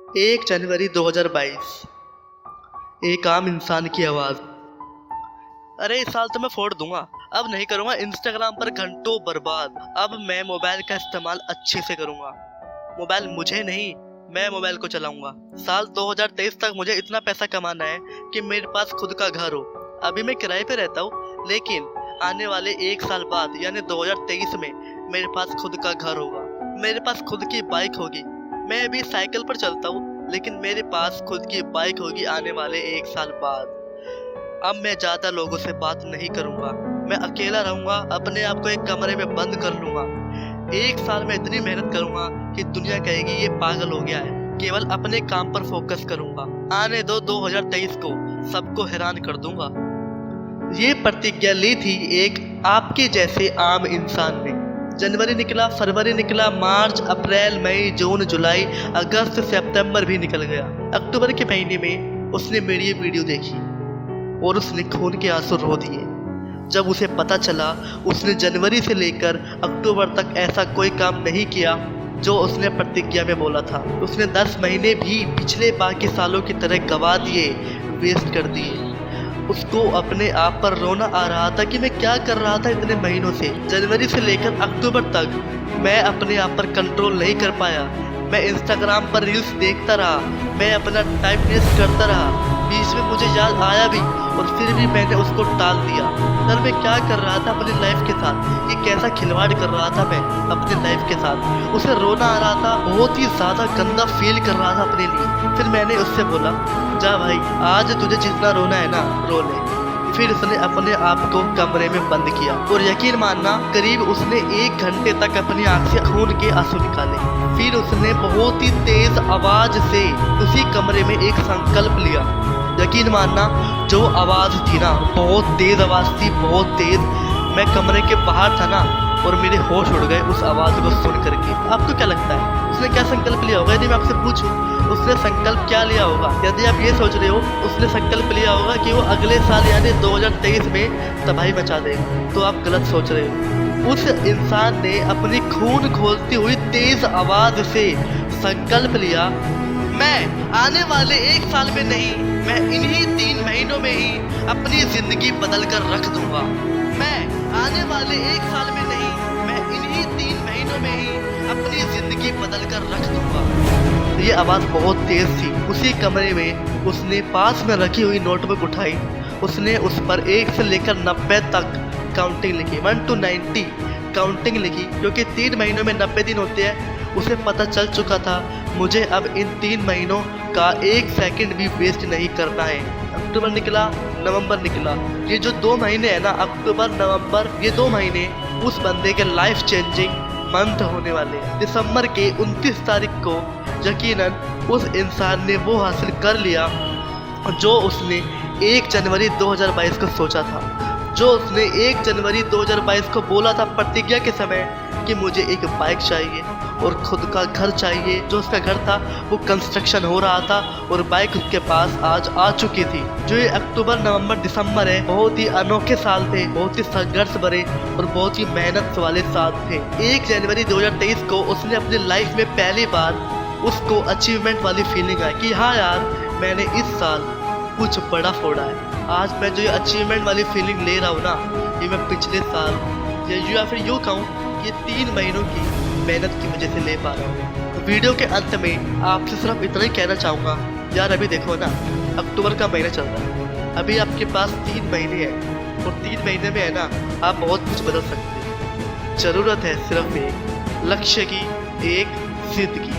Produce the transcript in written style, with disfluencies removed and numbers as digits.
1 जनवरी 2022। एक आम इंसान की आवाज़। अरे इस साल तो मैं फोड़ दूंगा। अब नहीं करूंगा इंस्टाग्राम पर घंटों बर्बाद। अब मैं मोबाइल का इस्तेमाल अच्छे से करूंगा। मोबाइल मुझे नहीं, मैं मोबाइल को चलाऊंगा। साल 2023 तक मुझे इतना पैसा कमाना है कि मेरे पास खुद का घर हो। अभी मैं किराए पे रहता हूँ, लेकिन आने वाले 1 साल बाद यानी 2023 में मेरे पास खुद का घर होगा। मेरे पास खुद की बाइक होगी। मैं अभी साइकिल पर चलता हूँ, लेकिन मेरे पास खुद की बाइक होगी आने वाले 1 साल बाद। अब मैं ज्यादा लोगों से बात नहीं करूंगा। मैं अकेला रहूंगा, अपने आप को एक कमरे में बंद कर लूंगा। 1 साल में इतनी मेहनत करूंगा कि दुनिया कहेगी ये पागल हो गया है। केवल अपने काम पर फोकस करूंगा। आने दो 2023 को, सबको हैरान कर दूंगा। ये प्रतिज्ञा ली थी एक आपके जैसे आम इंसान ने। जनवरी निकला, फरवरी निकला, मार्च, अप्रैल, मई, जून, जुलाई, अगस्त, सितंबर भी निकल गया। अक्टूबर के महीने में उसने मेरी ये वीडियो देखी और उसने खून के आंसू रो दिए। जब उसे पता चला उसने जनवरी से लेकर अक्टूबर तक ऐसा कोई काम नहीं किया जो उसने प्रतिज्ञा में बोला था। उसने 10 महीने भी पिछले बाकी सालों की तरह गवा दिए, वेस्ट कर दिए। उसको अपने आप पर रोना आ रहा था कि मैं क्या कर रहा था इतने महीनों से। जनवरी से लेकर अक्टूबर तक मैं अपने आप पर कंट्रोल नहीं कर पाया। मैं इंस्टाग्राम पर रील्स देखता रहा, मैं अपना टाइम वेस्ट करता रहा। बीच में मुझे याद आया भी और फिर भी मैंने उसको टाल दिया। सर मैं क्या कर रहा था अपनी लाइफ के साथ, ये कैसा खिलवाड़ कर रहा था मैं अपनी लाइफ के साथ। उसे रोना आ रहा था, बहुत ही ज़्यादा गंदा फील कर रहा था अपने लिए। फिर मैंने उससे बोला, जा भाई आज तुझे जितना रोना है ना रो ले। फिर उसने अपने आप को कमरे में बंद किया और यकीन मानना करीब उसने 1 घंटे तक अपनी आंख से खून के आंसू निकाले। फिर उसने बहुत ही तेज आवाज से उसी कमरे में एक संकल्प लिया। यकीन मानना जो आवाज थी ना, बहुत तेज आवाज थी, बहुत तेज। मैं कमरे के बाहर था ना और मेरे होश उड़ गए उस आवाज को सुन करके। आपको क्या लगता है उसने क्या संकल्प लिया होगा? यदि मैं आपसे पूछूं उसने संकल्प क्या लिया होगा? यदि आप ये सोच रहे हो उसने संकल्प लिया होगा कि वो अगले साल यानी 2023 में तबाही मचा देगा, तो आप गलत सोच रहे हो। उस इंसान ने अपनी खून खौलती हुई तेज आवाज से संकल्प लिया, मैं आने वाले 1 साल में नहीं, मैं इन्हीं 3 महीनों में ही अपनी जिंदगी बदल कर रख दूंगा। मैं आने वाले 1 साल में नहीं, मैं इन्हीं 3 महीनों में ही अपनी जिंदगी बदल कर रख दूंगा। ये आवाज बहुत तेज थी। उसी कमरे में उसने पास में रखी हुई नोटबुक उठाई। उसने उस पर 1 से लेकर 90 तक काउंटिंग लिखी, 1 to 90 काउंटिंग लिखी, क्योंकि 3 महीनों में 90 दिन होते हैं। उसे पता चल चुका था मुझे अब इन 3 महीनों का 1 सेकंड भी वेस्ट नहीं करना है। अक्टूबर निकला, नवंबर निकला, ये जो 2 महीने है ना, अक्टूबर नवंबर, ये 2 महीने उस बंदे के लाइफ चेंजिंग मंथ होने वाले हैं। दिसंबर के 29 तारीख को यकीनन उस इंसान ने वो हासिल कर लिया जो उसने 1 जनवरी 2022 को सोचा था, जो उसने 1 जनवरी 2022 को बोला था प्रतिज्ञा के समय कि मुझे एक बाइक चाहिए और खुद का घर चाहिए। जो उसका घर था वो कंस्ट्रक्शन हो रहा था और बाइक उसके पास आज आ चुकी थी। जो ये अक्टूबर, नवंबर, दिसंबर है, बहुत ही अनोखे साल थे, बहुत ही संघर्ष भरे और बहुत ही मेहनत वाले साल थे। 1 जनवरी 2023 को उसने अपनी लाइफ में पहली बार उसको अचीवमेंट वाली फीलिंग आई कि हाँ यार मैंने इस साल कुछ बड़ा फोड़ा है। आज मैं जो ये अचीवमेंट वाली फीलिंग ले रहा हूँ ना, ये मैं पिछले साल या फिर यूँ कहूँ ये 3 महीनों की मेहनत की वजह से ले पा रहा हूँ। वीडियो के अंत में आपसे सिर्फ इतना ही कहना चाहूँगा, यार अभी देखो ना अक्टूबर का महीना चल रहा है, अभी आपके पास 3 महीने हैं और 3 महीने में है ना आप बहुत कुछ बदल सकते हैं। ज़रूरत है सिर्फ एक लक्ष्य की, एक जिद की।